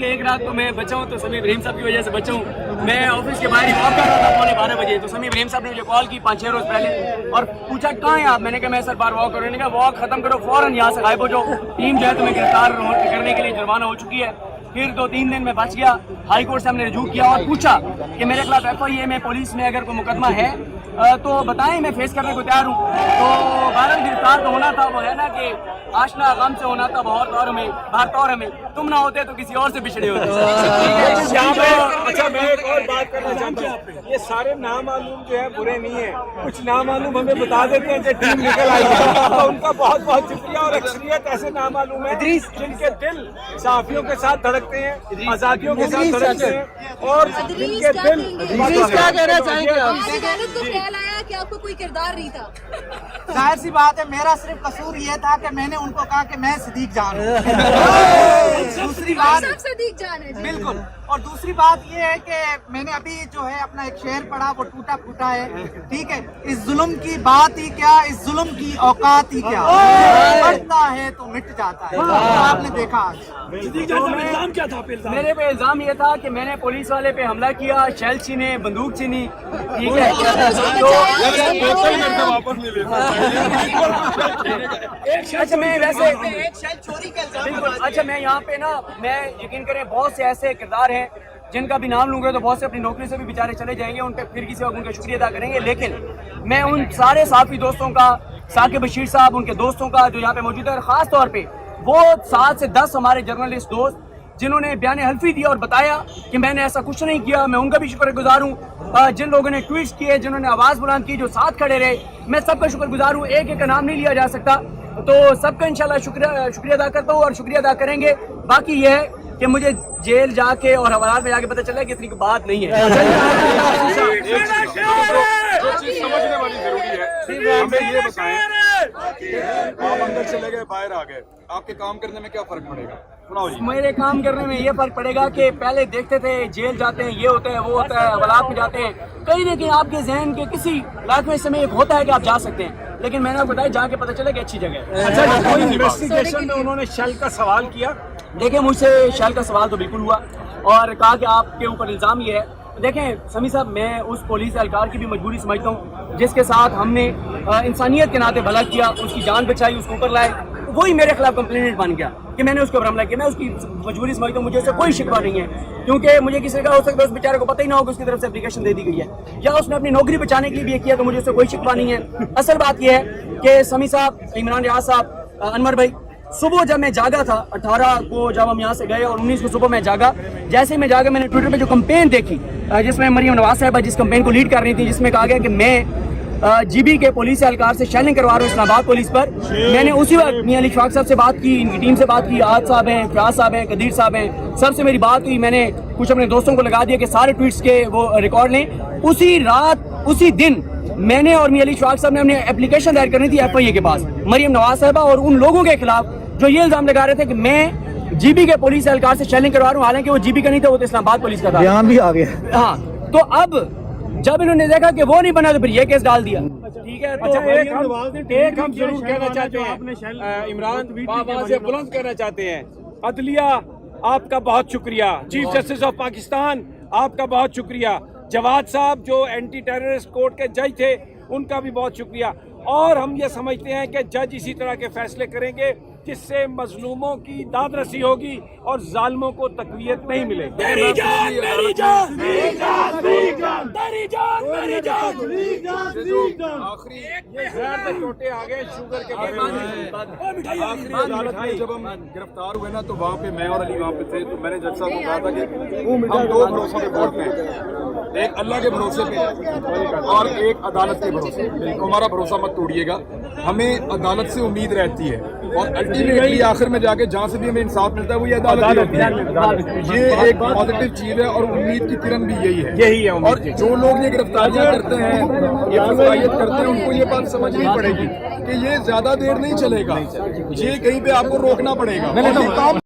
کہ ایک رات کو میں بچا ہوں تو سمیع ابراہیم صاحب کی وجہ سے بچا ہوں. میں آفس کے باہر ہی واک کر رہا تھا 12:15 بجے, تو سمیع ابراہیم صاحب نے مجھے کال کی 5-6 روز پہلے اور پوچھا کہاں ہیں آپ. میں نے کہا میں سر باہر واک کر رہا ہوں. کہا واک ختم کرو, فوراً یہاں سے غائب ہو جاؤ, ٹیم جو ہے تمہیں گرفتار کرنے کے لیے جرمانہ ہو چکی ہے. پھر 2-3 دن میں بچ گیا. ہائی کورٹ سے ہم نے رجوع کیا اور پوچھا کہ میرے خلاف FIA میں پولیس میں اگر کوئی مقدمہ ہے تو بتائیں, میں فیس کرنے کو تیار ہوں. تو بہرحال گرفتار تو ہونا تھا, وہ ہے نا کہ آشنا غم سے ہونا تھا بہت طور ہمیں, تم نہ ہوتے تو کسی اور سے بچھڑے ہوتے. اچھا میں ایک اور بات کرنا چاہتا ہوں, یہ سارے نامعلوم جو ہے برے نہیں ہیں, کچھ نامعلوم ہمیں بتا دیتے ہیں کہ ٹیم نکل آئی ہے, تو ان کا بہت بہت شکریہ. اور اکثریت ایسے نامعلوم ہیں جن کے دل صحافیوں کے ساتھ دھڑکتے ہیں, آزادیوں کے ساتھ دھڑکتے ہیں, اور جن کے دل کیا کہنا چاہیں گے آپ؟ کو خیال آیا کہ آپ کو کوئی کردار نہیں تھا. ظاہر سی بات ہے, میرا صرف قصور یہ تھا کہ میں نے ان کو کہا کہ میں صدیق جان ہوں. دوسری بات صدیق جان ہے بالکل, اور دوسری بات یہ ہے کہ میں نے ابھی جو ہے اپنا ایک شعر پڑھا, وہ ٹوٹا پھوٹا ہے, ٹھیک ہے. اس ظلم کی بات ہی کیا, اس ظلم کی اوقات ہی کیا, بڑھتا ہے تو مٹ جاتا ہے. آپ نے دیکھا میرے پہ الزام یہ تھا کہ میں نے پولیس والے پہ حملہ کیا, شیل چھینے, بندوق چھینی, ٹھیک ہے. اچھا میں ویسے بالکل, اچھا میں یہاں پہ نا, میں یقین کریں بہت سے ایسے کردار ہیں جن کا بھی نام لوں گے تو بہت سے اپنی نوکری سے بھی بیچارے چلے جائیں گے, ان پہ پھر کسی وقت ان کا شکریہ ادا کریں گے. لیکن میں ان سارے صحافی دوستوں کا, ثاقب بشیر صاحب, ان کے دوستوں کا جو یہاں پہ موجود ہے, اور خاص طور پہ وہ 7 سے 10 ہمارے جرنلسٹ دوست جنہوں نے بیان حلفی دیا اور بتایا کہ میں نے ایسا کچھ نہیں کیا, میں ان کا بھی شکر گزار ہوں. جن لوگوں نے ٹویٹس کیے, جنہوں نے آواز بلند کی, جو ساتھ کھڑے رہے, میں سب کا شکر گزار ہوں. ایک ایک کا نام نہیں لیا جا سکتا, تو سب کا انشاءاللہ شکریہ ادا کرتا ہوں اور شکریہ ادا کریں گے. باقی یہ ہے کہ مجھے جیل جا کے اور حوالات میں جا کے پتہ چلا کہ اتنی بات نہیں ہے. جو چیز سمجھنے والی ضروری ہے, ہمیں یہ بتائیں کہ آپ اندر چلے گئے, باہر آ گئے, آپ کے کام کرنے میں کیا فرق پڑے گا؟ میرے کام کرنے میں یہ فرق پڑے گا کہ پہلے دیکھتے تھے جیل جاتے ہیں, یہ ہوتا ہے, وہ ہوتا ہے, حوالات میں جاتے ہیں, کہیں نہ کہیں آپ کے ذہن کے کسی علاقے میں اس سمے ایک ہوتا ہے کہ آپ جا سکتے ہیں, لیکن میں نے آپ کو بتایا جا کے پتہ چلا کہ اچھی جگہ ہے. اچھا, کوئی انویسٹیگیشن میں انہوں نے شیل کا سوال کیا؟ دیکھیں مجھ سے شیل کا سوال تو بالکل ہوا اور کہا کہ آپ کے اوپر الزام یہ ہے. دیکھیں سمیع صاحب, میں اس پولیس اہلکار کی بھی مجبوری سمجھتا ہوں جس کے ساتھ ہم نے انسانیت کے ناطے بھلا کیا, اس کی جان بچائی, اس کو اوپر لائے, وہی میرے خلاف کمپلینٹ بن گیا کہ میں نے اس کو حملہ کیا. میں اس کی مجبوری سمجھتا ہوں, مجھے اس سے کوئی شکوہ نہیں ہے, کیونکہ مجھے کسی کا ہو سکتا ہے اس بیچارے کو پتہ ہی نہ ہو کہ اس کی طرف سے اپلیکیشن دے دی گئی ہے, یا اس نے اپنی نوکری بچانے کے لیے بھی یہ کیا, تو مجھے اس سے کوئی شکوہ نہیں ہے. اصل بات یہ ہے کہ سمیع صاحب, عمران ریاض صاحب, انور بھائی, صبح جب میں جاگا تھا 18 کو جب ہم یہاں سے گئے اور 19 کو صبح میں جاگا, جیسے ہی میں جاگا میں نے ٹویٹر پہ جو کمپین دیکھی جس میں مریم نواز صاحبہ جس کمپین کو لیڈ کر رہی تھی, جس میں کہا گیا کہ میں GB کے پولیس اہلکار سے شیلنگ کروا رہا ہوں اسلام آباد پولیس پر, میں نے اسی وقت میاں علی شفاق صاحب سے بات کی, ان کی ٹیم سے بات کی, آج صاحب ہیں, فیاض صاحب ہیں, قدیر صاحب ہیں, سب سے میری بات ہوئی. میں نے کچھ اپنے دوستوں کو لگا دیا کہ سارے ٹویٹس کے وہ ریکارڈ لیں. اسی رات اسی دن میں نے اور میاں علی شفاق صاحب نے اپنے اپلیکیشن دائر کرنی تھی FIA کے پاس مریم نواز صاحبہ اور ان لوگوں کے خلاف جو یہ الزام لگا رہے تھے کہ میں GB کے پولیس اہلکار سے شیلنگ کروا رہا ہوں, حالانکہ وہ GB کا نہیں تھا, وہ تو اسلام آباد پولیس کا تھا. بیان بھی آ گیا. ہاں, تو اب جب انہوں نے دیکھا کہ وہ نہیں بنا تو پھر یہ کیس ڈال دیا. ٹھیک ہے, ایک ہم ضرور کہنا چاہتے ہیں, عمران آوازیں بلند کرنا چاہتے ہیں, عدلیہ آپ کا بہت شکریہ, چیف جسٹس آف پاکستان آپ کا بہت شکریہ, جواد صاحب جو اینٹی ٹیررسٹ کورٹ کے جج تھے ان کا بھی بہت شکریہ. اور ہم یہ سمجھتے ہیں کہ جج اسی طرح کے فیصلے کریں گے جس سے مظلوموں کی داد رسی ہوگی اور ظالموں کو تقویت نہیں ملے گی. چھوٹے آگے شوگر کے جب ہم گرفتار ہوئے نا تو وہاں پہ میں اور علی وہاں پہ تھے, تو میں نے جج صاحب کو کہا تھا کہ ہم 2 بھروسوں پہ بولتے ہیں, ایک اللہ کے بھروسے پہ اور ایک عدالت کے بھروسے پہ. ہمارا بھروسہ مت توڑیے گا, ہمیں عدالت سے امید رہتی ہے اور الٹیمیٹلی آخر میں جا کے جہاں سے بھی ہمیں انصاف ملتا ہے وہ یہ عدالت ہوتی ہے. یہ ایک پازیٹیو چیز ہے اور امید کی کرن بھی یہی ہے. اور جو لوگ یہ گرفتاریاں کرتے ہیں, یہ فضائیت کرتے ہیں, ان کو یہ بات سمجھنی پڑے گی کہ یہ زیادہ دیر نہیں چلے گا, یہ کہیں پہ آپ کو روکنا پڑے گا.